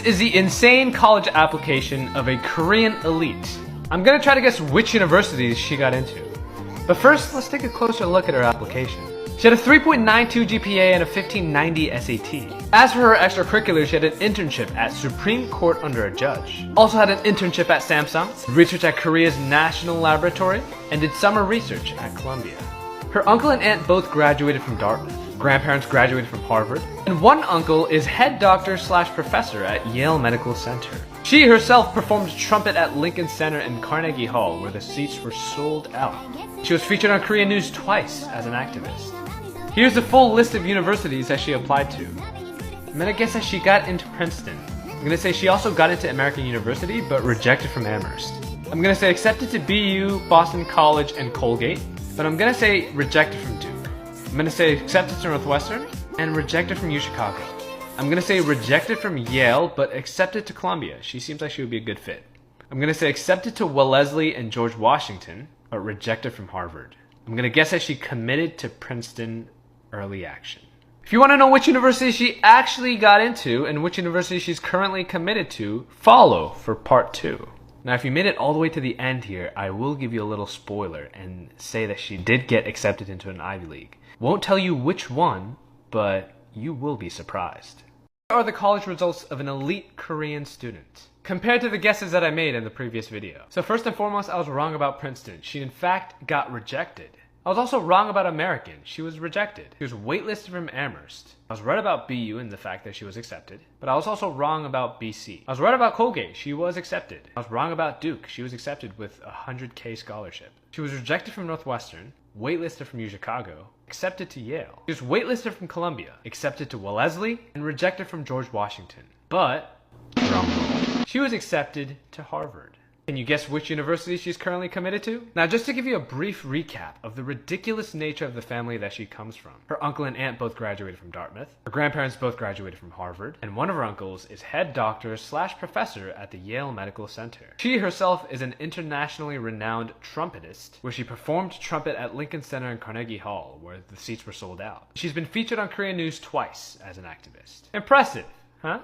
is the insane college application of a Korean elite. I'm gonna try to guess which universities she got into. But first, let's take a closer look at her application. She had a 3.92 GPA and a 1590 SAT. As for her extracurriculars, she had an internship at Supreme Court under a judge. Also had an internship at Samsung, research at Korea's National Laboratory, and did summer research at Columbia. Her uncle and aunt both graduated from Dartmouth. Grandparents graduated from Harvard. And one uncle is head doctor / professor at Yale Medical Center. She herself performed trumpet at Lincoln Center and Carnegie Hall, where the seats were sold out. She was featured on Korean news twice as an activist. Here's the full list of universities that she applied to. I'm gonna guess that she got into Princeton. I'm gonna say she also got into American University, but rejected from Amherst. I'm gonna say accepted to BU, Boston College, and Colgate, but I'm gonna say rejected from Duke. I'm gonna say accepted to Northwestern, and rejected from UChicago. I'm gonna say rejected from Yale, but accepted to Columbia. She seems like she would be a good fit. I'm gonna say accepted to Wellesley and George Washington, but rejected from Harvard. I'm gonna guess that she committed to Princeton early action. If you want to know which university she actually got into and which university she's currently committed to, follow for part 2. Now, if you made it all the way to the end here, I will give you a little spoiler and say that she did get accepted into an Ivy League. Won't tell you which one, but you will be surprised. Here are the college results of an elite Korean student, compared to the guesses that I made in the previous video. So first and foremost, I was wrong about Princeton. She in fact got rejected. I was also wrong about American. She was rejected. She was waitlisted from Amherst. I was right about BU and the fact that she was accepted, but I was also wrong about BC. I was right about Colgate. She was accepted. I was wrong about Duke. She was accepted with a 100K scholarship. She was rejected from Northwestern, waitlisted from UChicago, accepted to Yale. She was waitlisted from Columbia, accepted to Wellesley, and rejected from George Washington. But, wrong. She was accepted to Harvard. Can you guess which university she's currently committed to? Now, just to give you a brief recap of the ridiculous nature of the family that she comes from. Her uncle and aunt both graduated from Dartmouth. Her grandparents both graduated from Harvard. And one of her uncles is head doctor / professor at the Yale Medical Center. She herself is an internationally renowned trumpetist, where she performed trumpet at Lincoln Center and Carnegie Hall, where the seats were sold out. She's been featured on Korean news twice as an activist. Impressive, huh?